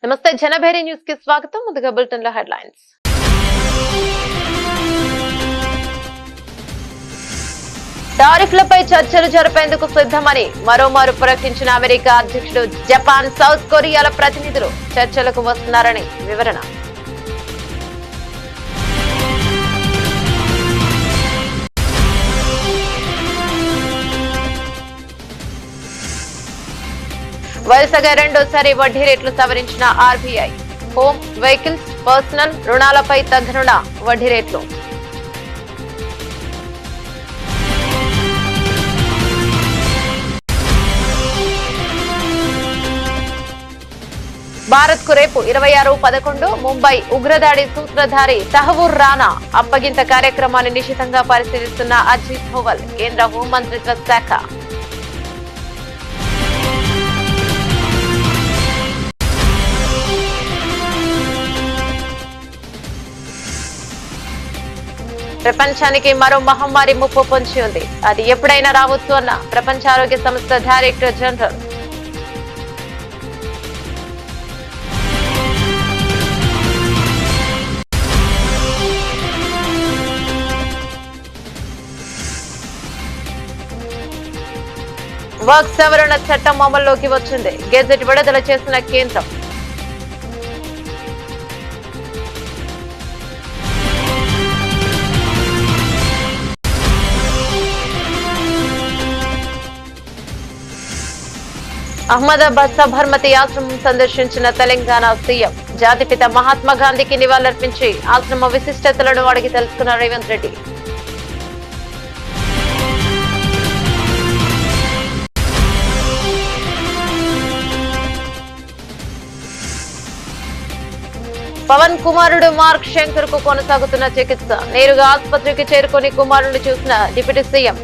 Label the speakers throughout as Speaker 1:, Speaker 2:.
Speaker 1: నమస్తే జనభేరి న్యూస్ కి స్వాగతం. ముందుగా బులెటిన్ లో హెడ్లైన్స్. టారిఫ్లపై చర్చలు జరిపేందుకు సిద్ధమని మరోమారు ప్రకటించిన అమెరికా అధ్యక్షుడు. జపాన్, సౌత్ కొరియాల ప్రతినిధులు చర్చలకు వస్తున్నారని వివరణ. వరుసగా రెండోసారి వడ్డీ రేట్లు సవరించిన ఆర్బీఐ. హోమ్, వెహికల్స్, పర్సనల్ రుణాలపై తగ్గనున్న వడ్డీ రేట్లు. భారత్ కు రేపు 26/11 ముంబై ఉగ్రదాడి సూత్రధారి తహవూర్ రానా అప్పగింత కార్యక్రమాన్ని నిశితంగా పరిశీలిస్తున్న అజిత్ దోవల్. కేంద్ర హోంమంత్రిత్వ శాఖ. ప్రపంచానికి మరో మహమ్మారి ముప్పు పొంచి ఉంది. అది ఎప్పుడైనా రావచ్చు అన్న ప్రపంచ ఆరోగ్య సంస్థ డైరెక్టర్ జనరల్. వర్క్ సవరణ చట్టం అమల్లోకి వచ్చింది. గెజెట్ విడుదల చేసిన కేంద్రం. అహ్మదాబాద్ సబర్మతి ఆశ్రమం సందర్శించిన తెలంగాణ సీఎం. జాతిపిత మహాత్మా గాంధీకి నివాళులర్పించి ఆశ్రమ విశిష్టతలను అడిగి తెలుసుకున్న రేవంత్ రెడ్డి. పవన్ కుమారుడు మార్క్ శంకర్ కు కొనసాగుతున్న చికిత్స. నేరుగా ఆసుపత్రికి చేరుకుని కుమారుడిని చూసిన డిప్యూటీ సీఎం.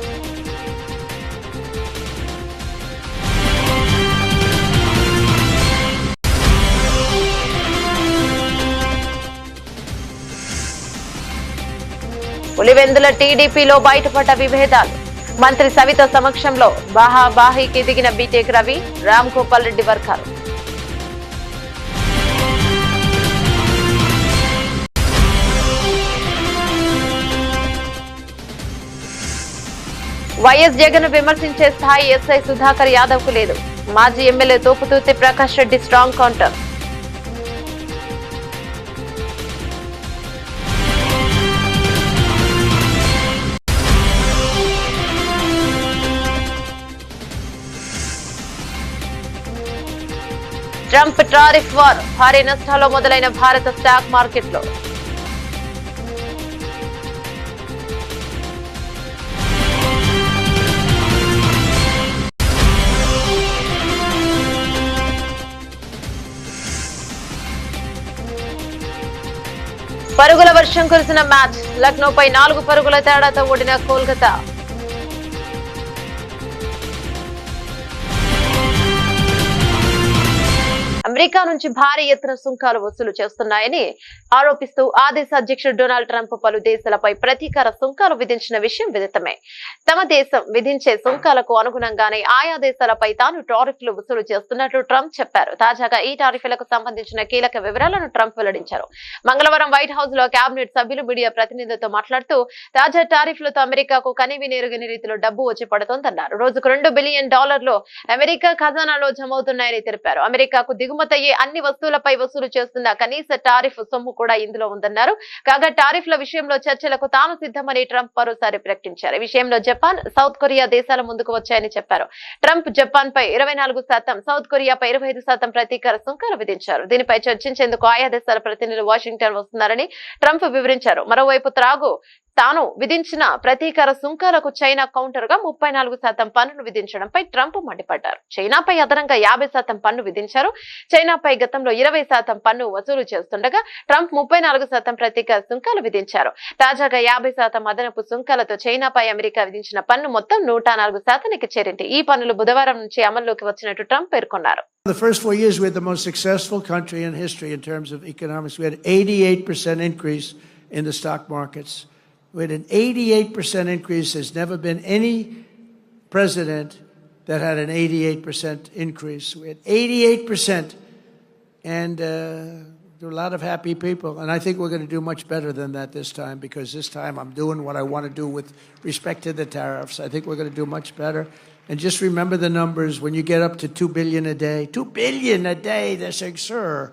Speaker 1: పులివెందుల టీడీపీలో బయటపడ్డ విభేదాలు. మంత్రి సవిత సమక్షంలో బాహాబాహీకి దిగిన బీటెక్ రవి, రామ్ గోపాల్ రెడ్డి వర్గాలు. వైఎస్ జగన్ విమర్శించే స్థాయి ఎస్ఐ సుధాకర్ యాదవ్ కు లేదు. మాజీ MLA Topudurthi Prakash Reddy strong counter. Trump tariff war. భారీ నష్టాల్లో మొదలైన భారత స్టాక్ మార్కెట్లో. పరుగుల వర్షం కురిసిన మ్యాచ్. లక్నోపై 4 పరుగుల తేడాతో ఓడిన కోల్కతా. అమెరికా నుంచి భారీ ఎత్తున సుంకాలు వసూలు చేస్తున్నాయని ఆరోపిస్తూ ఆ దేశ అధ్యక్షుడు డొనాల్డ్ ట్రంప్ పలు దేశాలపై ప్రతీకార సుంకాలు విధించిన విషయం విదితమే. తమ దేశం విధించే సుంకాలకు అనుగుణంగానే ఆయా దేశాలపై తాను టారిఫ్లు వసూలు చేస్తున్నట్లు ట్రంప్ చెప్పారు. తాజాగా ఈ టారిఫ్లకు సంబంధించిన కీలక వివరాలను ట్రంప్ వెల్లడించారు. మంగళవారం వైట్ హౌస్ లో కేబినెట్ సభ్యులు మీడియా ప్రతినిధులతో మాట్లాడుతూ తాజా టారిఫ్లతో అమెరికాకు కనివిని ఎరుగని రీతిలో డబ్బు వచ్చి పడుతోందన్నారు. రోజుకు $2 బిలియన్ అమెరికా ఖజానాలో జమవుతున్నాయని తెలిపారు. అమెరికాకు దిగుమతయ్యే అన్ని వస్తువులపై వసూలు చేస్తున్న కనీస టారిఫ్ సొమ్ము కూడా ఇందులో ఉందన్నారు. కాగా టారిఫ్ల విషయంలో చర్చలకు తాను సిద్ధమని ట్రంప్ మరోసారి ప్రకటించారు. ఈ విషయంలో జపాన్, సౌత్ కొరియా దేశాల ముందుకు వచ్చాయని చెప్పారు. ట్రంప్ జపాన్ పై 24%, సౌత్ కొరియాపై 25% ప్రతీకార సుంకాలు విధించారు. దీనిపై చర్చించేందుకు ఆయా దేశాల ప్రతినిధులు వాషింగ్టన్ వస్తున్నారని ట్రంప్ వివరించారు. మరోవైపు తాను విధించిన ప్రతీకార సుంకాలకు చైనా కౌంటర్ గా 34% పన్నును విధించడంపై ట్రంప్ మండిపడ్డారు. చైనాపై అదనంగా 50% పన్ను విధించారు. చైనాపై గతంలో 20% పన్ను వసూలు చేస్తుండగా ట్రంప్ 34% ప్రతీకార సుంకాలు విధించారు. తాజాగా 50% అదనపు సుంకాలతో చైనాపై అమెరికా విధించిన పన్ను మొత్తం 104%కి చేరింది. ఈ పన్నులు బుధవారం నుంచి అమల్లోకి వచ్చినట్టు ట్రంప్ పేర్కొన్నారు.
Speaker 2: The first 4 years we had the most successful country in history in terms of economics. We had 88% increase in the stock markets. We had an 88% increase. There's never been any president that had an 88% increase. We had 88% and there are a lot of happy people. And I think we're going to do much better than that this time, because this time I'm doing what I want to do with respect to the tariffs. I think we're going to do much better. And just remember the numbers. When you get up to $2 billion a day, $2 billion a day, they're saying, sir,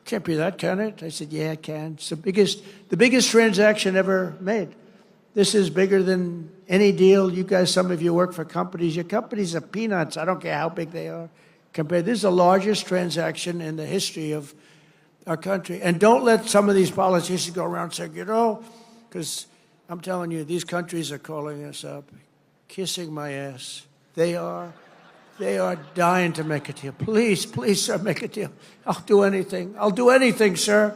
Speaker 2: can't be that, can it? I said, yeah, it can. It's the biggest transaction ever made. This is bigger than any deal. You guys, some of you work for companies. Your companies are peanuts. I don't care how big they are. This is the largest transaction in the history of our country. And don't let some of these politicians go around saying, because I'm telling you, these countries are calling us up, kissing my ass. They are dying to make a deal. Please, sir, make a deal. I'll do anything. I'll do anything, sir.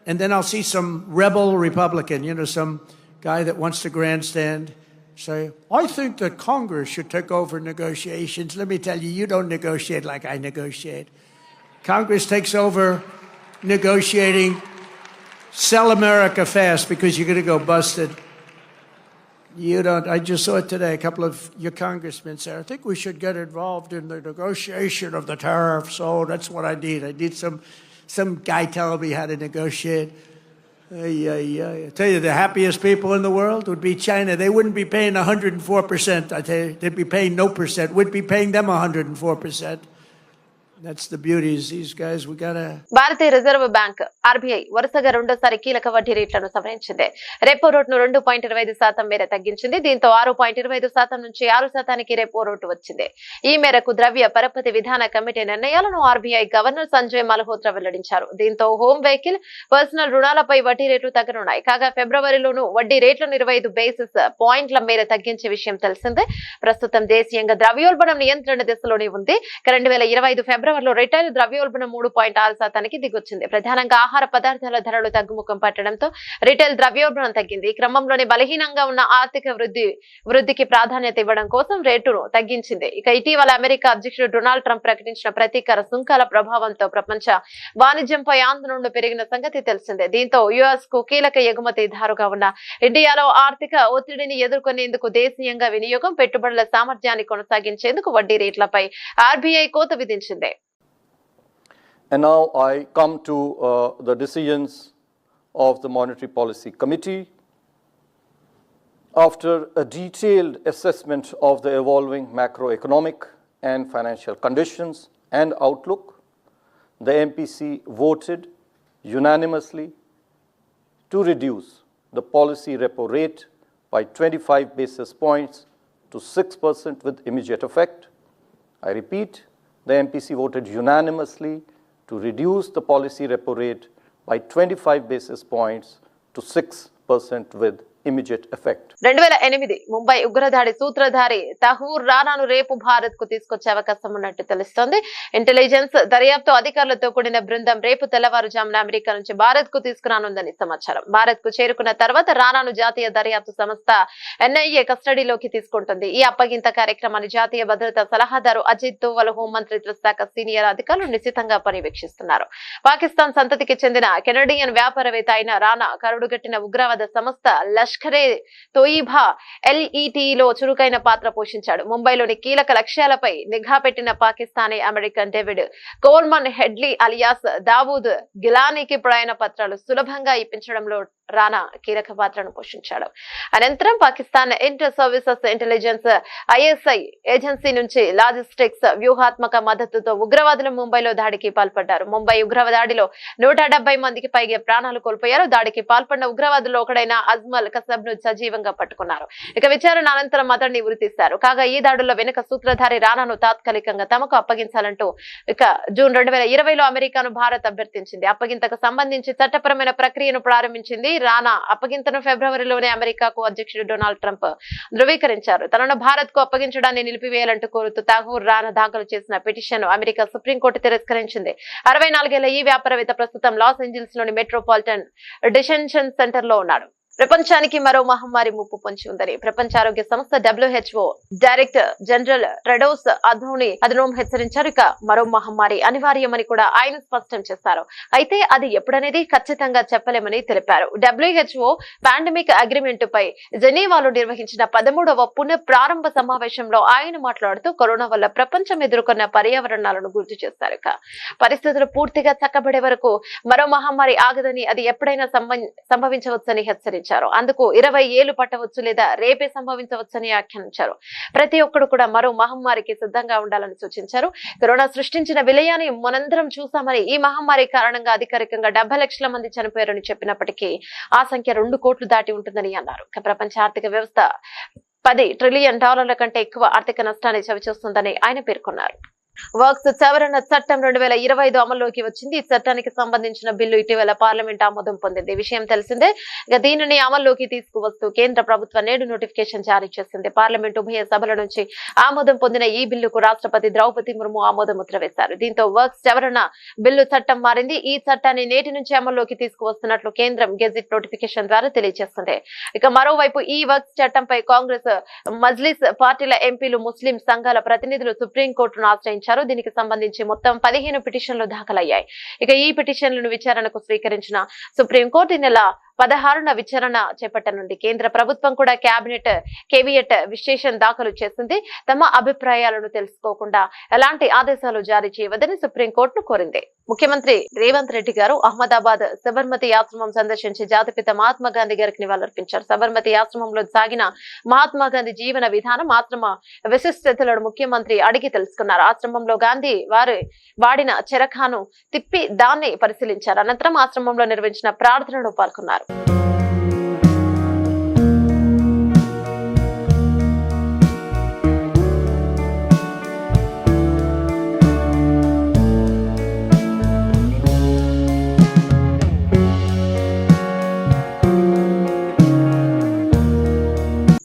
Speaker 2: And then I'll see some rebel Republican, some guy that wants to grandstand, say, I think that Congress should take over negotiations. Let me tell you, you don't negotiate like I negotiate. Congress takes over negotiating. Sell America fast, because you're going to go busted. You don't. I just saw it today. A couple of your congressmen said, I think we should get involved in the negotiation of the tariffs. Oh, that's what I need. I need some guy telling me how to negotiate. I tell you, the happiest people in the world would be China. They wouldn't be paying 104%. I tell you, they'd be paying no percent. We'd be paying them 104%. That's the beauties. These guys, we gotta.
Speaker 1: Bharatiya reserve bank RBI వరుసగా రెండోసారి కీలక వడ్డీ రేట్లను సవరించింది. Repo రేటును 2.25% మేర తగ్గించింది. దీంతో 6.25% నుంచి 6% రెపో రేటు వచ్చింది. ఈ మేరకు ద్రవ్య పరపతి విధాన కమిటీ నిర్ణయాలను ఆర్బీఐ గవర్నర్ సంజయ్ మల్హోత్రా వెల్లడించారు. దీంతో హోమ్ వెహికల్, పర్సనల్ రుణాలపై వడ్డీ రేట్లు తగ్గనున్నాయి. కాగా ఫిబ్రవరిలోనూ వడ్డీ రేట్లను 25 బేసిస్ పాయింట్ల మేర తగ్గించే విషయం తెలిసిందే. ప్రస్తుతం దేశీయంగా ద్రవ్యోల్బణం నియంత్రణ దిశలోనే ఉంది. 2025 ఫిబ్రవరిలో రిటైల్ ద్రవ్యోల్బణం 3.6%కి దిగొచ్చింది. ప్రధానంగా ఆహార పదార్థాల ధరలు తగ్గుముఖం పట్టడంతో రిటైల్ ద్రవ్యోల్బణం తగ్గింది. ఈ క్రమంలోనే బలహీనంగా ఉన్న ఆర్థిక వృద్ధికి ప్రాధాన్యత ఇవ్వడం కోసం రేటును తగ్గించింది. ఇక ఇటీవల అమెరికా అధ్యక్షుడు డొనాల్డ్ ట్రంప్ ప్రకటించిన ప్రతీకార సుంకాల ప్రభావంతో ప్రపంచ వాణిజ్యంపై ఆందోళనలు పెరిగిన సంగతి తెలిసిందే. దీంతో యుఎస్ కు కీలక ఎగుమతిదారుగా ఉన్న ఇండియాలో ఆర్థిక ఒత్తిడిని ఎదుర్కొనేందుకు దేశీయంగా వినియోగం, పెట్టుబడుల సామర్థ్యాన్ని కొనసాగించేందుకు వడ్డీ రేట్లపై ఆర్బీఐ కోత విధించింది.
Speaker 3: And now I come to the decisions of the Monetary Policy Committee. After a detailed assessment of the evolving macroeconomic and financial conditions and outlook, the MPC voted unanimously to reduce the policy repo rate by 25 basis points to 6% with immediate effect. I repeat, the MPC voted unanimously to reduce the policy repo rate by 25 basis points to 6% with immediate effect.
Speaker 1: 2008 Mumbai ఉగ్రదాడి సూత్రధారి తహూర్ రానాను రేపు భారత్ కు తీసుకొచ్చే అవకాశం ఉన్నట్టు తెలుస్తోంది. Intelligence దర్యాప్తు అధికారులతో కూడిన బృందం రేపు తెల్లవారుజామున అమెరికా నుంచి భారత్ కు తీసుకురానుందని సమాచారం. భారత్ కు చేరుకున్న తర్వాత రానాను జాతీయ దర్యాప్తు సంస్థ ఎన్ఐఏ కస్టడీలోకి తీసుకుంటుంది. ఈ అప్పగింత కార్యక్రమాన్ని జాతీయ భద్రతా సలహాదారు అజిత్ దోవల్, హోంమంత్రిత్వ శాఖ సీనియర్ అధికారులు నిశితంగా పర్యవేక్షిస్తున్నారు. పాకిస్తాన్ సంతతికి చెందిన కెనడియన్ వ్యాపారవేత్త అయిన రానా కరుడుగట్టిన ఉగ్రవాద సంస్థ లష్కరే తోయిబా LETలో చురుకైన పాత్ర పోషించాడు. ముంబైలోని కీలక లక్ష్యాలపై నిఘా పెట్టిన Pakistani American David Coleman Headley alias Dawood గిలానీకి ప్రయాణ పత్రాలు సులభంగా ఇప్పించడంలో రానా కీలక పాత్రను పోషించాడు. అనంతరం Pakistan Inter Services Intelligence ISI agency నుంచి లాజిస్టిక్స్ వ్యూహాత్మక మద్దతుతో ఉగ్రవాదులు ముంబైలో దాడికి పాల్పడ్డారు. ముంబై ఉగ్రవాదాడిలో 170 మందికి పైగా ప్రాణాలు కోల్పోయారు. దాడికి పాల్పడిన ఉగ్రవాదుల్లో ఒకడైన అజ్మల్ కసబ్ ను సజీవంగా పట్టుకున్నారు. ఇక విచారణ అనంతరం అతన్ని ఉరితీశారు. కాగా ఈ దాడుల్లో వెనుక సూత్రధారి రానాను తాత్కాలికంగా తమకు అప్పగించాలంటూ ఇక జూన్ 2020లో అమెరికాను భారత్ అభ్యర్థించింది. అప్పగింతకు సంబంధించి చట్టపరమైన ప్రక్రియను ప్రారంభించింది. రానా అప్పగింతను ఫిబ్రవరిలోనే అమెరికాకు అధ్యక్షుడు డొనాల్డ్ ట్రంప్ ధృవీకరించారు. తనను భారత్ కు అప్పగించడాన్ని నిలిపివేయాలంటూ కోరుతూ తాహూర్ రానా దాఖలు చేసిన పిటిషన్ అమెరికా సుప్రీంకోర్టు తిరస్కరించింది. 64 ఏళ్ల ఈ వ్యాపారవేత్త ప్రస్తుతం లాస్ ఏంజల్స్ లోని మెట్రోపాలిటన్ డిటెన్షన్ సెంటర్ లో ఉన్నాడు. ప్రపంచానికి మరో మహమ్మారి ముప్పు పొంచి ఉందని ప్రపంచ ఆరోగ్య సంస్థ WHO director general Tedros Adhanom హెచ్చరించారు. ఇక మరో మహమ్మారి అనివార్యమని కూడా ఆయన స్పష్టం చేశారు. అయితే అది ఎప్పుడనేది ఖచ్చితంగా చెప్పలేమని తెలిపారు. WHO పాండమిక్ అగ్రిమెంట్ పై జెనీవాలో నిర్వహించిన 13వ పునః ప్రారంభ సమావేశంలో ఆయన మాట్లాడుతూ కరోనా వల్ల ప్రపంచం ఎదుర్కొన్న పర్యావరణాలను గుర్తు చేశారు. ఇక పరిస్థితులు పూర్తిగా చక్కబడే వరకు మరో మహమ్మారి ఆగదని, అది ఎప్పుడైనా సంభవించవచ్చని హెచ్చరించారు. అందుకు 20 ఏళ్లు పట్టవచ్చు లేదా రేపే సంభవించవచ్చని వ్యాఖ్యానించారు. ప్రతి ఒక్కరు కూడా మరో మహమ్మారికి సిద్ధంగా ఉండాలని సూచించారు. కరోనా సృష్టించిన విలయాన్ని మనందరం చూసామని, ఈ మహమ్మారి కారణంగా అధికారికంగా 70 లక్షల మంది చనిపోయారని చెప్పినప్పటికీ ఆ సంఖ్య 2 కోట్లు దాటి ఉంటుందని అన్నారు. ప్రపంచ ఆర్థిక వ్యవస్థ $10 ట్రిలియన్ కంటే ఎక్కువ ఆర్థిక నష్టాన్ని చవిచూస్తుందని ఆయన పేర్కొన్నారు. వర్క్స్ సవరణ చట్టం 2025 అమల్లోకి వచ్చింది. ఈ చట్టానికి సంబంధించిన బిల్లు ఇటీవల పార్లమెంట్ ఆమోదం పొందింది. విషయం తెలిసిందే. ఇక దీనిని అమల్లోకి తీసుకువస్తూ కేంద్ర ప్రభుత్వం నేడు నోటిఫికేషన్ జారీ చేసింది. పార్లమెంట్ ఉభయ సభల నుంచి ఆమోదం పొందిన ఈ బిల్లుకు రాష్ట్రపతి ద్రౌపది ముర్ము ఆమోద ముద్ర వేశారు. దీంతో వర్క్స్ సవరణ బిల్లు చట్టం మారింది. ఈ చట్టాన్ని నేటి నుంచి అమల్లోకి తీసుకువస్తున్నట్లు కేంద్రం గెజిట్ నోటిఫికేషన్ ద్వారా తెలియజేస్తుంది. ఇక మరోవైపు ఈ వర్క్స్ చట్టంపై కాంగ్రెస్, మజ్లిస్ పార్టీల ఎంపీలు, ముస్లిం సంఘాల ప్రతినిధులు సుప్రీంకోర్టును ఆశ్రయించారు. దీనికి సంబంధించి మొత్తం 15 పిటిషన్లు దాఖలయ్యాయి. ఇక ఈ పిటిషన్లను విచారణకు స్వీకరించిన సుప్రీంకోర్టు ఈ నెల 16న విచారణ చేపట్టనుంది. కేంద్ర ప్రభుత్వం కూడా కేవియట్ విశ్లేషణ దాఖలు చేసింది. తమ అభిప్రాయాలను తెలుసుకోకుండా ఎలాంటి ఆదేశాలు జారీ చేయవద్దని సుప్రీంకోర్టును కోరింది. ముఖ్యమంత్రి రేవంత్ రెడ్డి గారు అహ్మదాబాద్ సబర్మతి ఆశ్రమం సందర్శించి జాతిపిత మహాత్మా గాంధీ గారికి నివాళులర్పించారు. సబర్మతి ఆశ్రమంలో సాగిన మహాత్మా గాంధీ జీవన విధానం, ఆశ్రమ విశిష్టతలను ముఖ్యమంత్రి అడిగి తెలుసుకున్నారు. ఆశ్రమంలో గాంధీ వాడిన చెరఖాను తిప్పి దాన్ని పరిశీలించారు. అనంతరం ఆశ్రమంలో నిర్వహించిన ప్రార్థనలో పాల్గొన్నారు.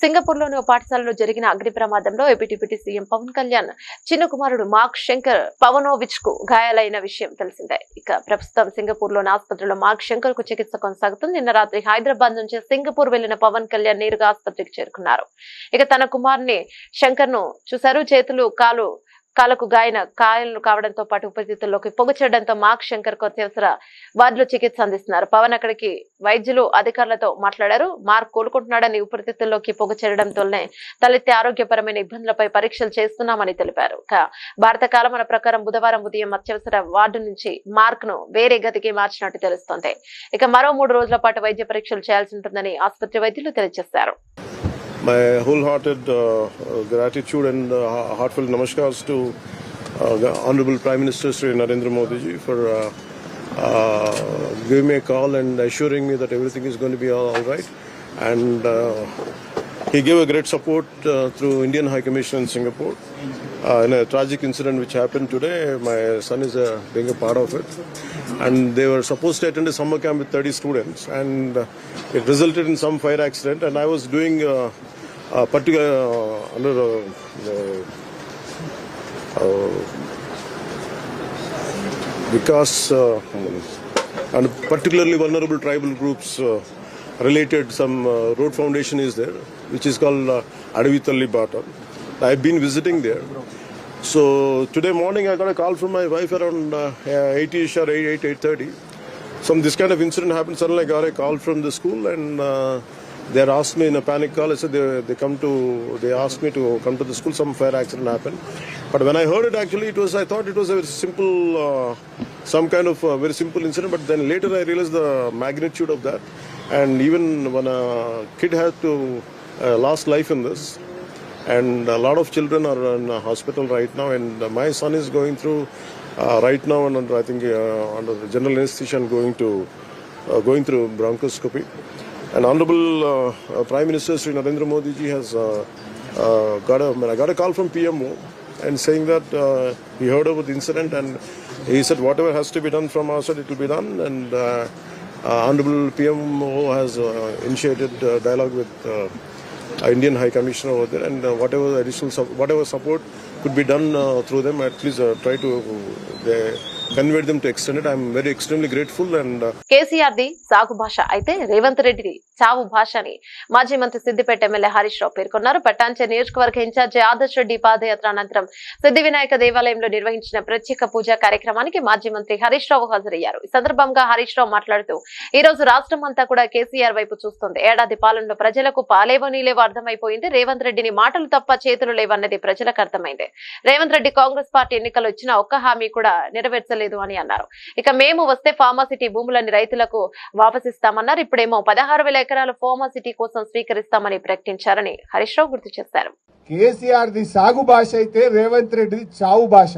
Speaker 1: సింగపూర్లోని ఓ పాఠశాలలో జరిగిన అగ్ని ప్రమాదంలో AP deputy CM Pawan Kalyan చిన్న కుమారుడు మార్క్ శంకర్ పవనోవిచ్ కు గాయాలైన విషయం తెలిసిందే. ఇక ప్రస్తుతం సింగపూర్లోని ఆసుపత్రిలో మార్క్ శంకర్ కు చికిత్స కొనసాగుతుంది. నిన్న రాత్రి హైదరాబాద్ నుంచి సింగపూర్ వెళ్లిన పవన్ కళ్యాణ్ నేరుగా ఆసుపత్రికి చేరుకున్నారు. ఇక తన కుమారుని శంకర్ ను చూశారు. చేతులు, కాలకు గాయాలు కావడంతో పాటు ఉపస్థితుల్లోకి పొగచేయడంతో మార్క్ శంకర్ కు అత్యవసర వార్డులో చికిత్స అందిస్తున్నారు. పవన్ అక్కడికి వైద్యులు, అధికారులతో మాట్లాడారు. మార్క్ కోలుకుంటున్నాడని, ఊపిరితిత్తుల్లోకి పొగచేయడంతోనే తలెత్తే ఆరోగ్యపరమైన ఇబ్బందులపై పరీక్షలు చేస్తున్నామని తెలిపారు. భారత కాలమాన ప్రకారం బుధవారం ఉదయం అత్యవసర వార్డు నుంచి మార్క్ ను వేరే గదికి మార్చినట్టు తెలుస్తోంది. ఇక మరో 3 రోజుల పాటు వైద్య పరీక్షలు చేయాల్సి ఉంటుందని ఆసుపత్రి వైద్యులు తెలియజేశారు.
Speaker 4: My wholehearted gratitude and heartfelt namaskars to Honorable Prime Minister Sri Narendra Modi ji for giving me a call and assuring me that everything is going to be all right. And he gave a great support through Indian High Commission in Singapore. In a tragic incident which happened today, my son is being a part of it. And they were supposed to attend a summer camp with 30 students, and it resulted in some fire accident. And I was doing particular under because and particularly vulnerable tribal groups related some road foundation is there, which is called Adavitalli Bata. I've been visiting there. So today morning I got a call from my wife around 8ish or 8:30. Some this kind of incident happened. Suddenly I got a call from the school, and they had asked me in a panic call. I said they asked me to come to the school. Some fire accident happened. But when I heard it, actually I thought it was a very simple, some kind of very simple incident. But then later I realized the magnitude of that. And even when a kid had to lost life in this, and a lot of children are in a hospital right now, and my son is going through right now, and I think under the general anesthesia and going through bronchoscopy. And Honorable Prime Minister Sri Narendra Modi ji has I got a call from PMO and saying that he heard about the incident, and he said whatever has to be done from our side, it will be done. And Honorable PMO has initiated dialogue with Indian High Commissioner over there, and whatever support could be done through them, at least try to convert them to extend it. I'm very extremely grateful. And
Speaker 1: KCR the సాగు భాష అయితే రేవంత్ రెడ్డి చావు భాష అని మాజీ మంత్రి Siddipet MLA Harish Rao పేర్కొన్నారు. పట్టాంచె నియోజకవర్గ ఇన్ఛార్జి ఆదర్శ్ రెడ్డి పాదయాత్ర అనంతరం సిద్ధి వినాయక దేవాలయంలో నిర్వహించిన ప్రత్యేక పూజా కార్యక్రమానికి మాజీ మంత్రి హరీష్ రావు హాజరయ్యారు. ఈ సందర్భంగా హరీష్ రావు మాట్లాడుతూ ఈ రోజు రాష్ట్రం అంతా కూడా కేసీఆర్ వైపు చూస్తుంది. ఏడాది పాలనలో ప్రజలకు పాలేవో నీలేవో అర్థమైపోయింది. రేవంత్ రెడ్డిని మాటలు తప్ప చేతులు లేవన్నది ప్రజలకు అర్థమైంది. రేవంత్ రెడ్డి కాంగ్రెస్ పార్టీ ఎన్నికలు ఇచ్చిన ఒక్క హామీ కూడా నెరవేర్చలేదు అని అన్నారు. ఇక మేము వస్తే ఫార్మాసిటీ భూములని రైతులకు వాపసిస్తామన్నారు. ఇప్పుడేమో 16,000 ఎకరాల ఫార్మాసిటీ కోసం స్వీకరిస్తామని ప్రకటించారని హరీష్ రావు గుర్తు చేశారు.
Speaker 5: కేసీఆర్ ది సాగు భాష అయితే రేవంత్ రెడ్డిది చావు భాష.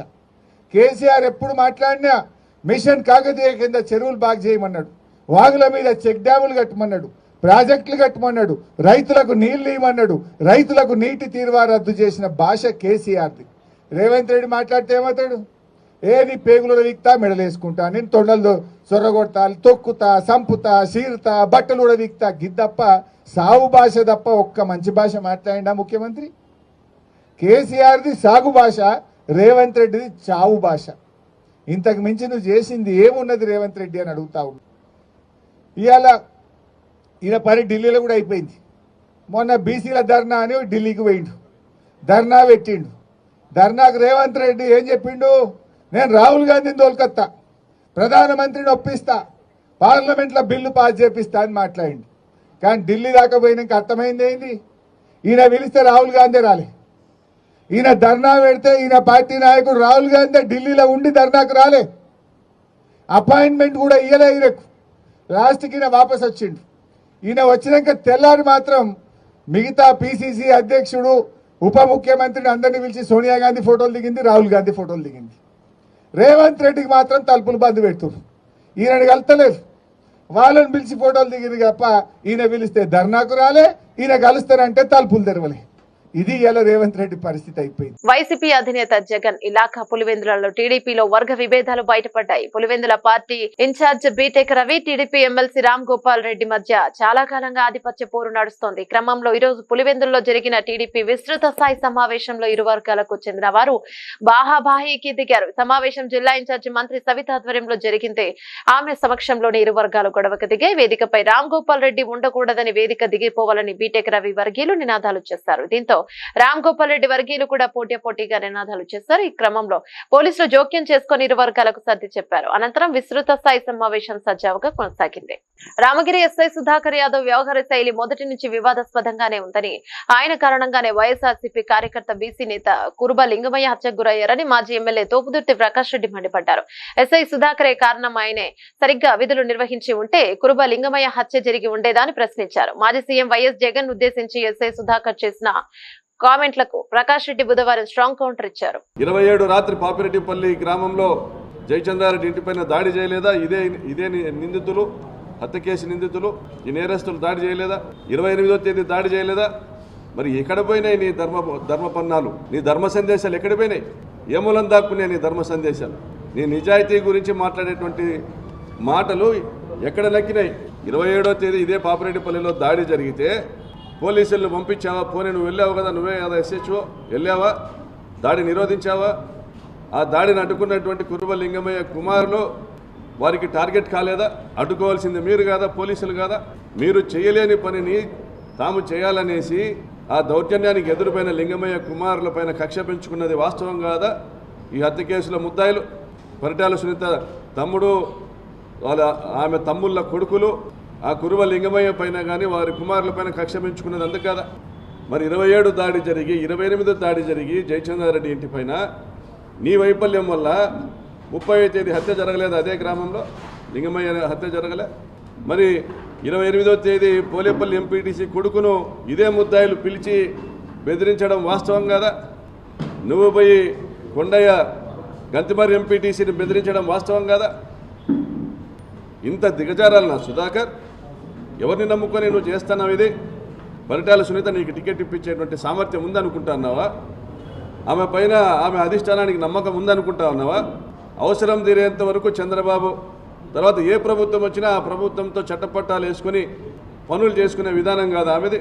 Speaker 5: కేసీఆర్ ఎప్పుడు మాట్లాడినా మిషన్ కాకతీయ కింద చెరువులు బాగు చేయమన్నాడు, వాగుల మీద చెక్ డ్యాములు కట్టమన్నాడు, ప్రాజెక్టులు కట్టమన్నాడు, రైతులకు నీళ్లు ఇవ్వమన్నాడు, రైతులకు నీటి తీరువా రద్దు చేసిన భాష కేసీఆర్ది. రేవంత్ రెడ్డి మాట్లాడితే ఏమవుతాడు? నీ పేగులు వీక్తా, మెడలేసుకుంటా, నేను తొండలు చొర్రగొడతా, తొక్కుతా, సంపుతా, సీరుతా, బట్టలు కూడా వీక్తా, గిద్దప్ప సాగు భాష తప్ప ఒక్క మంచి భాష మాట్లాడిండా ముఖ్యమంత్రి? కేసీఆర్ది సాగు భాష, రేవంత్ రెడ్డిది చావు భాష. ఇంతకు మించి నువ్వు చేసింది ఏమున్నది రేవంత్ రెడ్డి అని అడుగుతా ఉన్నా. ఇవాళ ఈయన పని ఢిల్లీలో కూడా అయిపోయింది. మొన్న బీసీల ధర్నా అని ఢిల్లీకి పోయిండు, ధర్నా పెట్టిండు. ధర్నాకు రేవంత్ రెడ్డి ఏం చెప్పిండు? నేను రాహుల్ గాంధీని తోలుకొత్తా, ప్రధానమంత్రిని ఒప్పిస్తా, పార్లమెంట్లో బిల్లు పాస్ చేపిస్తా అని మాట్లాడిండు. కానీ ఢిల్లీ దాకా పోయినాక అర్థమైంది ఏంది? ఈయన పిలిస్తే రాహుల్ గాంధీ రాలే. ఈయన ధర్నా పెడితే ఈయన పార్టీ నాయకుడు రాహుల్ గాంధీ ఢిల్లీలో ఉండి ధర్నాకు రాలే, అపాయింట్మెంట్ కూడా ఇయ్యలే ఈయనకు. లాస్ట్కి ఈయన వాపస్ వచ్చిండు. ఈయన వచ్చినాక తెల్లారి మాత్రం మిగతా పిసిసి అధ్యక్షుడు, ఉప ముఖ్యమంత్రిని అందరినీ పిలిచి సోనియా గాంధీ ఫోటోలు దిగింది, రాహుల్ గాంధీ ఫోటోలు దిగింది. రేవంత్ రెడ్డికి మాత్రం తలుపులు బంద్ పెడుతున్నారు. ఈయనని కలుస్తలేరు, వాళ్ళని పిలిచి ఫోటోలు దిగింది తప్ప ఈయన పిలిస్తే ధర్నాకు రాలే, ఈయన కలుస్తారంటే తలుపులు తెరవలే. ఇది ఇలా రేవంత్ రెడ్డి పరిస్థితి అయిపోయింది.
Speaker 1: వైసీపీ అధినేత జగన్ ఇలాఖా పులివెందులలో టీడీపీలో వర్గ విభేదాలు బయటపడ్డాయి. Pulivendula party incharge B Tech Ravi, TDP MLC Ram Gopal Reddy మధ్య చాలా కాలంగా ఆధిపత్య పోరు నడుస్తోంది. క్రమంలో ఈ రోజు పులివెందులలో జరిగిన టీడీపీ విస్తృత స్థాయి సమావేశంలో ఇరు వర్గాలకు చెందిన వారు బాహాబాహీకి దిగారు. సమావేశం జిల్లా ఇన్ఛార్జి మంత్రి సవిత ఆధ్వర్యంలో జరిగింది. ఆమె సమక్షంలోనే ఇరు వర్గాలు గొడవకు దిగాయి. వేదికపై రామ్ గోపాల్ రెడ్డి ఉండకూడదని, వేదిక దిగిపోవాలని బీటెక్ రవి వర్గీయులు నినాదాలు చేశారు. దీంతో రామ్ గోపాల్ రెడ్డి వర్గీయులు కూడా పోటీగా నినాదాలు చేశారు. ఈ క్రమంలో పోలీసులు జోక్యం చేసుకుని ఇరు వర్గాలకు సర్ది చెప్పారు. అనంతరం విస్తృత స్థాయి సమావేశం సజావుగా కొనసాగింది. రామగిరి ఎస్ఐ సుధాకర్ యాదవ్ వ్యవహార శైలి మొదటి నుంచి వివాదాస్పదంగానే ఉందని, ఆయన కారణంగానే వైఎస్ఆర్సీపీ కార్యకర్త బీసీ నేత కురుబ లింగమయ్య హత్యకు గురయ్యారని మాజీ ఎమ్మెల్యే తోపుదుర్తి ప్రకాష్ రెడ్డి మండిపడ్డారు. ఎస్ఐ సుధాకరే కారణం, ఆయనే సరిగ్గా విధులు నిర్వహించి ఉంటే కురుబ లింగమయ్య హత్య జరిగి ఉండేదని ప్రశ్నించారు. మాజీ సీఎం వైఎస్ జగన్ ఉద్దేశించి ఎస్ఐ సుధాకర్ చేసిన కామెంట్లకు ప్రకాష్ రెడ్డి బుధవారం స్ట్రాంగ్ కౌంటర్ ఇచ్చారు.
Speaker 6: 27 రాత్రి పాపిరెడ్డిపల్లి గ్రామంలో జయచంద్రారెడ్డి ఇంటిపైన దాడి చేయలేదా? ఇదే నిందితులు, హత్య కేసు నిందితులు, ఈ నేరస్తులు దాడి చేయలేదా? 28వ తేదీ దాడి చేయలేదా? మరి ఎక్కడ పోయినాయి నీ ధర్మ పన్నాలు, నీ ధర్మ సందేశాలు ఎక్కడ పోయినాయి? ఏ మూలం దాక్కున్నాయి నీ ధర్మ సందేశాలు? నీ నిజాయితీ గురించి మాట్లాడేటువంటి మాటలు ఎక్కడ నక్కినాయి? 27వ తేదీ ఇదే పాపిరెడ్డిపల్లిలో దాడి జరిగితే పోలీసులను పంపించావా? పోనీ నువ్వు వెళ్ళావు కదా, నువ్వే కదా ఎస్హెచ్ఓ, వెళ్ళావా? దాడి నిరోధించావా? ఆ దాడిని అడ్డుకున్నటువంటి కురుబ లింగమయ్య కుమారులు వారికి టార్గెట్ కాలేదా? అడ్డుకోవాల్సింది మీరు కాదా, పోలీసులు కాదా? మీరు చేయలేని పనిని తాము చేయాలనేసి ఆ దౌర్జన్యానికి ఎదురుపైన లింగమయ్య కుమారుల పైన కక్ష పెంచుకున్నది వాస్తవం కాదా? ఈ హత్య కేసుల ముద్దాయిలు పరిటాల సునీత తమ్ముడు, ఆమె తమ్ముళ్ళ కొడుకులు ఆ కురువ లింగమయ్య పైన కానీ వారి కుమారుల పైన కక్ష పెంచుకున్నది అందుకు కదా? మరి 27 దాడి జరిగి 28 దాడి జరిగి జయచంద్రారెడ్డి ఇంటి పైన నీ వైఫల్యం వల్ల 30వ తేదీ హత్య జరగలేదు అదే గ్రామంలో, లింగమయ్య హత్య జరగలే. మరి 28వ తేదీ పోలేపల్లి ఎంపీటీసీ కొడుకును ఇదే ముద్దాయిలు పిలిచి బెదిరించడం వాస్తవం కదా? నువ్వు పోయి కొండయ్య గంతిమర్రి ఎంపీటీసీని బెదిరించడం వాస్తవం కదా? ఇంత దిగజారాలనా సుధాకర్? ఎవరిని నమ్ముకొని నువ్వు చేస్తున్నావు ఇది? పరిటాల సునీత నీకు టికెట్ ఇప్పించేటువంటి సామర్థ్యం ఉందనుకుంటున్నావా? ఆమె పైన ఆమె అధిష్టానానికి నమ్మకం ఉందనుకుంటా ఉన్నావా? అవసరం తీరేంత వరకు చంద్రబాబు తర్వాత ఏ ప్రభుత్వం వచ్చినా ఆ ప్రభుత్వంతో చట్టపట్టాలు వేసుకొని పనులు చేసుకునే విధానం కాదు ఆమెది.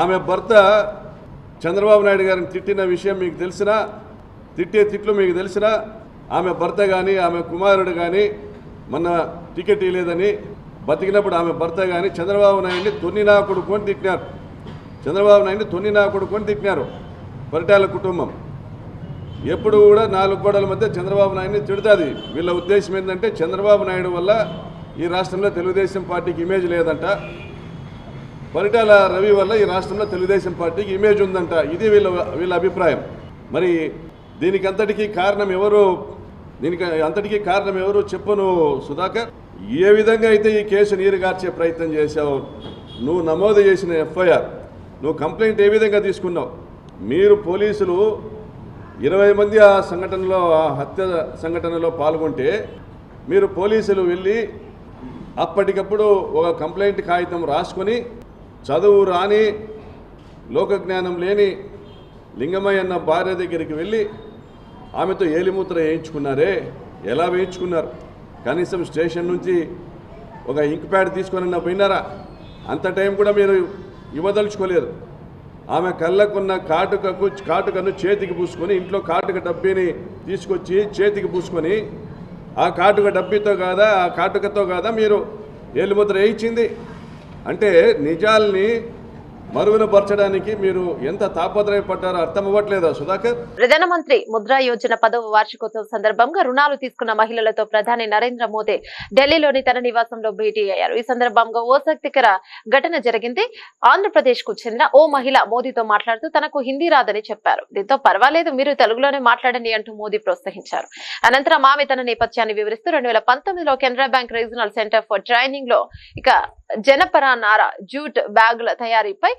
Speaker 6: ఆమె భర్త చంద్రబాబు నాయుడు గారిని తిట్టిన విషయం మీకు తెలిసినా, తిట్టే తిట్లు మీకు తెలిసినా, ఆమె భర్త కానీ ఆమె కుమారుడు కానీ మొన్న టికెట్ ఇవ్వలేదని బతికినప్పుడు ఆమె భర్త కానీ చంద్రబాబు నాయుడిని తొన్ని నా కొడుకు అని తిట్టినారు. చంద్రబాబు నాయుడిని తొన్ని నా కొడుకు అని తిట్టినారు పరిటాల కుటుంబం. ఎప్పుడు కూడా 4 గోడల మధ్య చంద్రబాబు నాయుడిని తిడుతుంది. వీళ్ళ ఉద్దేశం ఏంటంటే చంద్రబాబు నాయుడు వల్ల ఈ రాష్ట్రంలో తెలుగుదేశం పార్టీకి ఇమేజ్ లేదంట, పరిటాల రవి వల్ల ఈ రాష్ట్రంలో తెలుగుదేశం పార్టీకి ఇమేజ్ ఉందంట. ఇది వీళ్ళ అభిప్రాయం. మరి దీనికి అంతటికీ కారణం ఎవరు చెప్పను సుధాకర్. ఏ విధంగా అయితే ఈ కేసు నీరుగార్చే ప్రయత్నం చేశావు, నువ్వు నమోదు చేసిన ఎఫ్ఐఆర్, నువ్వు కంప్లైంట్ ఏ విధంగా తీసుకున్నావు? మీరు పోలీసులు 20 మంది ఆ హత్య సంఘటనలో పాల్గొంటే మీరు పోలీసులు వెళ్ళి అప్పటికప్పుడు ఒక కంప్లైంట్ కాగితం రాసుకొని చదువు రాని లోకజ్ఞానం లేని లింగమయ్య అన్న భార్య దగ్గరికి వెళ్ళి ఆమెతో ఏలిమూత్ర వేయించుకున్నారే. ఎలా వేయించుకున్నారు? కనీసం స్టేషన్ నుంచి ఒక ఇంక్ ప్యాడ్ తీసుకొని పోయినారా? అంత టైం కూడా మీరు ఇవ్వదలుచుకోలేదు. ఆమె కళ్ళకున్న కాటుకను చేతికి పూసుకొని, ఇంట్లో కాటుక డబ్బీని తీసుకొచ్చి చేతికి పూసుకొని, ఆ కాటుకతో కాదా మీరు ఏలిముద్ర వేయించింది? అంటే నిజాల్ని మరుగున పరచడానికి మీరు ఎంత తాపత్రయపడ్డారో అర్థం అవ్వట్లేదా సుధాకర్?
Speaker 1: ప్రధానమంత్రి ముద్రా యోజన 10వ వార్షికోత్సవం సందర్భంగా రుణాలు తీసుకున్న మహిళలతో ప్రధాని నరేంద్ర మోదీ ఢిల్లీలోని తన నివాసంలో భేటీ అయ్యారు. ఈ సందర్భంగా ఓ ఆసక్తికర ఘటన జరిగింది. ఆంధ్రప్రదేశ్ కు చెందిన ఓ మహిళ మోదీతో మాట్లాడుతూ తనకు హిందీ రాదని చెప్పారు. దీంతో పర్వాలేదు, మీరు తెలుగులోనే మాట్లాడండి అంటూ మోదీ ప్రోత్సహించారు. అనంతరం ఆమె తన నేపథ్యాన్ని వివరిస్తూ 2019లో Canara bank regional centre for training లో జనపరా నార జూట్ బ్యాగుల తయారీపై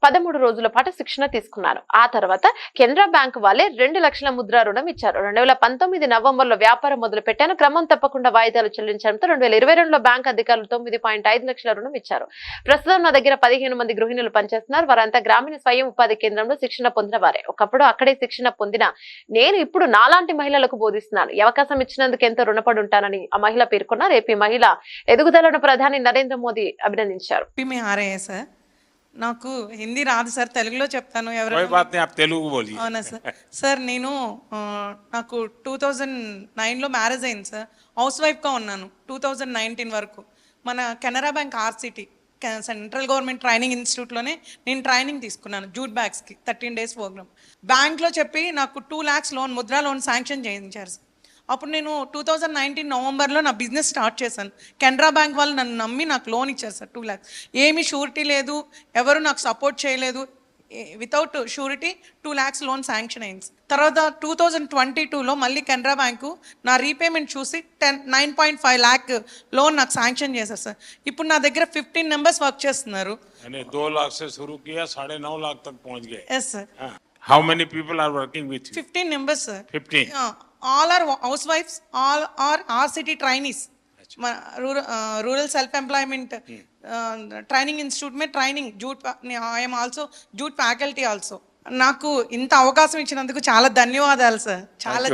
Speaker 1: 13 రోజుల పాటు శిక్షణ తీసుకున్నారు. ఆ తర్వాత కెనరా బ్యాంక్ వాళ్ళే 2 లక్షల ముద్రా రుణం ఇచ్చారు. 2019 నవంబర్లో వ్యాపారం మొదలు పెట్టాను. క్రమం తప్పకుండా వాయిదాలు చెల్లించడంతో 2022లో బ్యాంక్ అధికారులు 9.5 లక్షల రుణం ఇచ్చారు. ప్రస్తుతం నా దగ్గర 15 మంది గృహిణులు పనిచేస్తున్నారు. వారంతా గ్రామీణ స్వయం ఉపాధి కేంద్రంలో శిక్షణ పొందిన వారే. ఒకప్పుడు అక్కడే శిక్షణ పొందిన నేను ఇప్పుడు నాలాంటి మహిళలకు బోధిస్తున్నాను. ఈ అవకాశం ఇచ్చినందుకు ఎంతో రుణపడి ఉంటానని ఆ మహిళ పేర్కొన్నారు. ఏపీ మహిళ ఎదుగుదలను ప్రధాని నరేంద్ర మోదీ అభినందించారు.
Speaker 7: నాకు హిందీ రాదు సార్, తెలుగులో చెప్తాను. అవునా సార్. సార్ నేను నాకు 2009లో మ్యారేజ్ అయింది సార్. హౌస్ వైఫ్గా ఉన్నాను 2019 వరకు. మన Canara bank RSETI central government training ఇన్స్టిట్యూట్లోనే నేను ట్రైనింగ్ తీసుకున్నాను. జూట్ బ్యాగ్స్కి 13 డేస్ ప్రోగ్రామ్. బ్యాంక్లో చెప్పి నాకు 2 lakhs loan, Mudra loan sanction చేయించారు సార్. అప్పుడు నేను 2019 నవంబర్లో నా బిజినెస్ స్టార్ట్ చేశాను. కెనరా బ్యాంక్ వాళ్ళు నన్ను నమ్మి నాకు లోన్ ఇచ్చారు సార్ 2 lakhs. ఏమీ షూరిటీ లేదు, ఎవరు నాకు సపోర్ట్ చేయలేదు. Without surety 2 lakhs loan sanction అయింది. తర్వాత 2022లో మళ్ళీ కెనరా బ్యాంకు నా రీపేమెంట్ చూసి 9.5 lakh లోన్ నాకు శాంక్షన్ చేశారు సార్. ఇప్పుడు నా దగ్గర 15 members వర్క్ చేస్తున్నారు.
Speaker 8: 2 लाख से शुरू किया, 9.5 लाख तक पहुंच गए.
Speaker 7: Yes sir.
Speaker 8: How many people are working with you?
Speaker 7: 15 members sir.
Speaker 8: 15.
Speaker 7: All are housewives, all are RCT trainees. Rural self-employment training institute में training jute. I am also jute faculty also. నాకు ఇంత అవకాశం ఇచ్చినందుకు చాలా ధన్యవాదాలు సార్. చాలా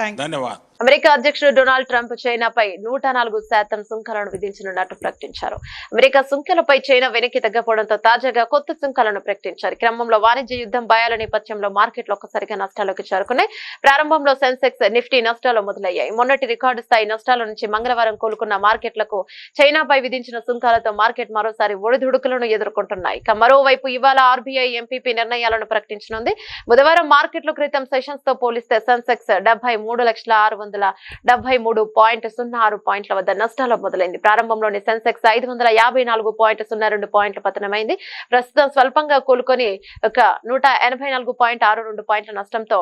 Speaker 8: ధన్యవాదాలు.
Speaker 1: America అధ్యక్షుడు డొనాల్డ్ ట్రంప్ చైనాపై 104% సుంకాలను విధించనున్నట్టు ప్రకటించారు. అమెరికా సుంకాలపై చైనా వెనక్కి తగ్గపోవడంతో తాజాగా కొత్త సుంకాలను ప్రకటించారు. క్రమంలో వాణిజ్య యుద్ధం భయాల నేపథ్యంలో మార్కెట్లు ఒక్కసారిగా నష్టాల్లోకి చేరుకున్నాయి. ప్రారంభంలో సెన్సెక్స్, నిఫ్టీ నష్టాలు మొదలయ్యాయి. మొన్నటి రికార్డు స్థాయి నష్టాల నుంచి మంగళవారం కోలుకున్న మార్కెట్లకు చైనాపై విధించిన సుంకాలతో మార్కెట్ మరోసారి ఒడిదుడుకులను ఎదుర్కొంటున్నాయి. మరోవైపు ఇవాళ ఆర్బీఐ ఎంపీపీ నిర్ణయాలను ప్రకటించనుంది. బుధవారం మార్కెట్లు క్రితం సెషన్స్ తో పోలిస్తే సెన్సెక్స్ 73,673.06 పాయింట్ల వద్ద నష్టాలు మొదలైంది. ప్రారంభంలోని సెన్సెక్స్ 554.02 పాయింట్ల పతనమైంది. ప్రస్తుతం స్వల్పంగా కోలుకొని 184.62 పాయింట్ల నష్టంతో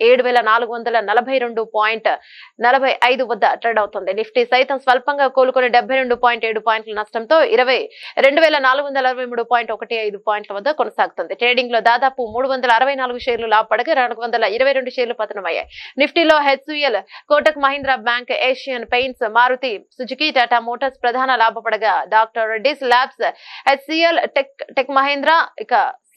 Speaker 1: 7,442.45 వద్ద ట్రేడ్ అవుతుంది. నిఫ్టీ సైతం స్వల్పంగా కోలుకొని 72.7 పాయింట్ల నష్టంతో 22,463.15 పాయింట్ల వద్ద కొనసాగుతుంది. ట్రేడింగ్ లో దాదాపు 364 షేర్లు లాభపడగా 422 షేర్లు పతనమయ్యాయి. నిఫ్టీలో HCL, Kotak Mahindra bank, Asian paints, Maruti Suzuki, Tata motors ప్రధాన లాభపడగా doctor Reddy's labs, HCL, tech Mahindra,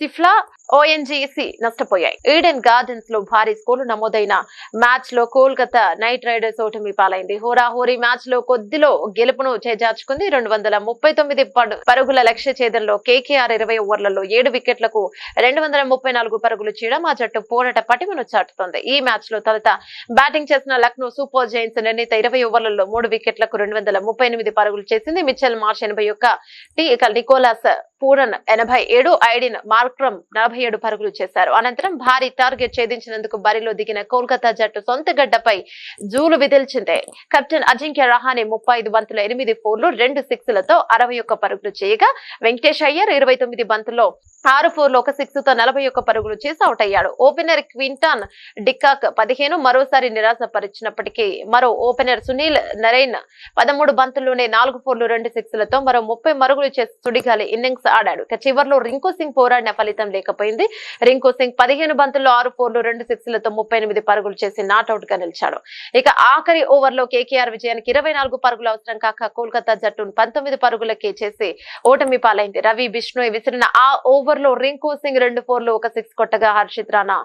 Speaker 1: Cipla, ONGC నష్టపోయాయి. ఈడెన్ గార్డెన్స్ లో భారీ స్కోర్లు నమోదైన మ్యాచ్ లో కోల్కతా నైట్ రైడర్స్ ఓటమి పాలైంది. హోరాహోరీ మ్యాచ్ లో కొద్దిలో గెలుపును చేజార్చుకుంది. 239 పరుగుల లక్ష్య ఛేదంలో కేకేఆర్ 20 ఓవర్లలో 7 వికెట్లకు 234 పరుగులు చేయడం ఆ జట్టు పోరాట పటిమను చాటుతోంది. ఈ మ్యాచ్ లో తొలుత బ్యాటింగ్ చేసిన లక్నో సూపర్ జైంట్స్ నిర్ణీత 20 ఓవర్లలో 3 వికెట్లకు 238 పరుగులు చేసింది. Mitchell Marsh 81, Nicholas Pooran 87, Aiden Markram 47 పరుగులు చేశారు. అనంతరం భారీ టార్గెట్ ఛేదించినందుకు బరిలో దిగిన కోల్కతా జట్టు సొంత గడ్డపై జూలు విదిల్చింది. కెప్టెన్ అజింక్య రహానే 35 బంతుల 8 ఫోర్లు 2 సిక్స్లతో 61 పరుగులు చేయగా వెంకటేష్ అయ్యర్ 29 బంతుల్లో 6 ఫోర్లు 1 సిక్స్ తో 41 పరుగులు చేసి అవుట్ అయ్యాడు. ఓపెనర్ క్వింటాన్ డికాక్ 15 మరోసారి నిరాశపరిచినప్పటికీ మరో ఓపెనర్ సునీల్ నరైన్ 13 బంతుల్లోనే 4 ఫోర్లు 2 సిక్స్లతో మరో 30 మరుగులు చేసి సుడిగాలి ఇన్నింగ్స్ ఆడాడు. చివర్లో రింకు సింగ్ పోరాడిన ఫలితం లేకపోయింది. రింకు సింగ్ 15 బంతుల్లో 6 ఫోర్లు 2 సిక్స్లతో 38 పరుగులు చేసి నాట్అవుట్ గా నిలిచాడు. ఇక ఆఖరి ఓవర్లో కేకేఆర్ విజయానికి 24 పరుగులు అవసరం కాక కోల్కతా జట్టును 19 పరుగులకే చేసి ఓటమి పాలైంది. రవి బిష్ణోయ్ విసిరిన ఆ ఓవర్లో రింకు సింగ్ 2 ఫోర్లు 1 సిక్స్ కొట్టగా హర్షిత్ రాణా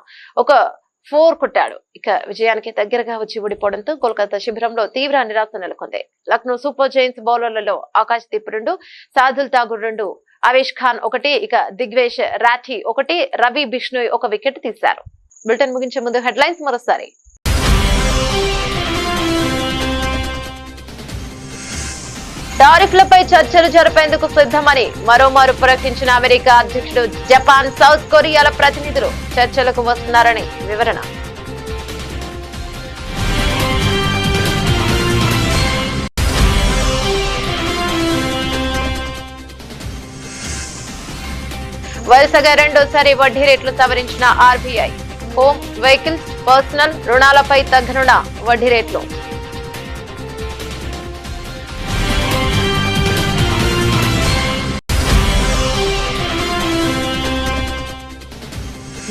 Speaker 1: 1 4 కొట్టాడు. ఇక విజయానికి దగ్గరగా వచ్చి ఓడిపోవడంతో కోల్కతా శిబిరంలో తీవ్ర నిరాశ నెలకొంది. లక్నో సూపర్ జైంట్స్ బౌలర్లలో ఆకాశ్ దీప్ 2, సాదుల్ ఠాగూర్ 2, అవేష్ ఖాన్ 1, ఇక దిగ్వేష్ రాఠీ 1, రవి బిష్ణోయ్ 1 వికెట్ తీశారు. బులెటిన్ ముగించే ముందు హెడ్లైన్స్ మరోసారి. టారిఫ్లపై చర్చలు జరిపేందుకు సిద్ధమని మరోమారు ప్రకటించిన అమెరికా అధ్యక్షుడు. జపాన్, సౌత్ కొరియాల ప్రతినిధులు చర్చలకు వస్తున్నారని వివరణ. వరుసగా రెండోసారి వడ్డీ రేట్లు సవరించిన ఆర్బీఐ. హోమ్, వెహికల్స్, పర్సనల్ రుణాలపై తగ్గనున్న వడ్డీ రేట్లు.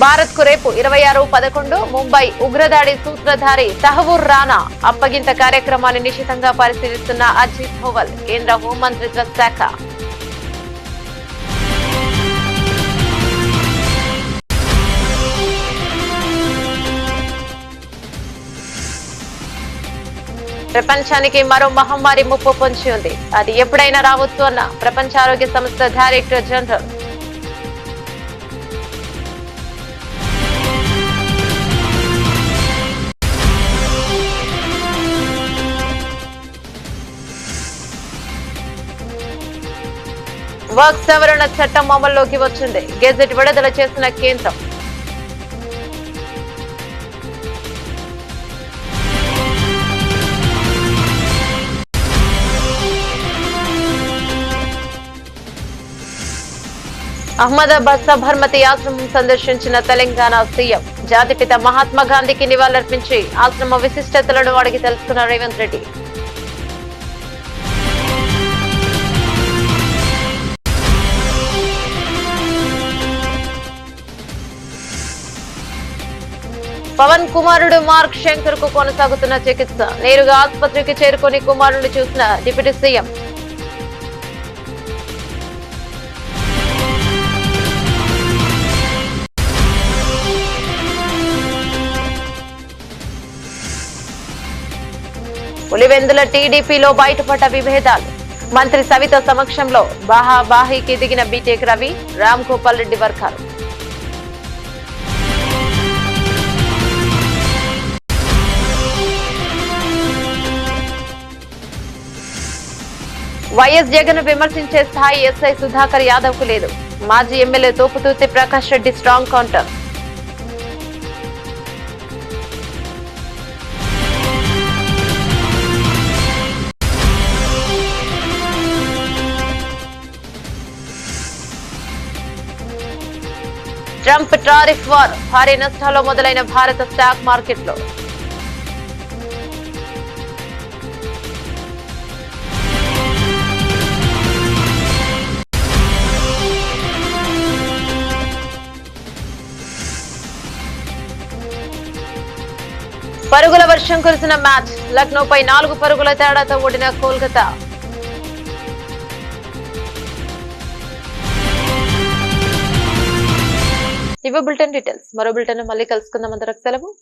Speaker 1: భారత్ కు రేపు 26/11 ముంబై ఉగ్రదాడి సూత్రధారి తహవూర్ రాణా అప్పగింత కార్యక్రమాన్ని నిశితంగా పరిశీలిస్తున్న అజిత్ దోవల్. కేంద్ర హోంమంత్రిత్వ శాఖ. ప్రపంచానికి మరో మహమ్మారి ముప్పు పొంచి ఉంది. అది ఎప్పుడైనా రావచ్చు అన్న ప్రపంచ ఆరోగ్య సంస్థ డైరెక్టర్ జనరల్. వర్క్ సవరణ చట్టం అమల్లోకి వచ్చింది. గెజెట్ విడుదల చేసిన కేంద్రం. అహ్మదాబాద్ సబర్మతి ఆశ్రమం సందర్శించిన తెలంగాణ సీఎం. జాతిపిత మహాత్మా గాంధీకి నివాళులర్పించి ఆశ్రమ విశిష్టతలను అడిగి తెలుసుకున్న రేవంత్ రెడ్డి. పవన్ కుమారుడు మార్క్ శంకర్ కు కొనసాగుతున్న చికిత్స. నేరుగా ఆసుపత్రికి చేరుకుని కుమారుడిని చూసిన డిప్యూటీ సీఎం. పులివెందుల టీడీపీలో బయటపడ్డ విభేదాలు. మంత్రి సవిత సమక్షంలో బాహాబాహీకి దిగిన బీటెక్ రవి, రామ్ గోపాల్ రెడ్డి వర్గాలు. వైఎస్ జగన్ విమర్శించే స్థాయి ఎస్ఐ సుధాకర్ యాదవ్ కు లేదు. మాజీ MLA Topudurthi Prakash Reddy strong counter. Trump tariff war. భారీ నష్టాల్లో మొదలైన భారత స్టాక్ మార్కెట్లో. పరుగుల వర్షం కురిసిన మ్యాచ్. లక్నోపై 4 పరుగుల తేడాతో ఓడిన కోల్కతా. ఇవే బులెటిన్ డీటెయిల్స్. మరో బులెటిన్ మళ్ళీ కలుసుకుందాం. అందరికి సెలవు.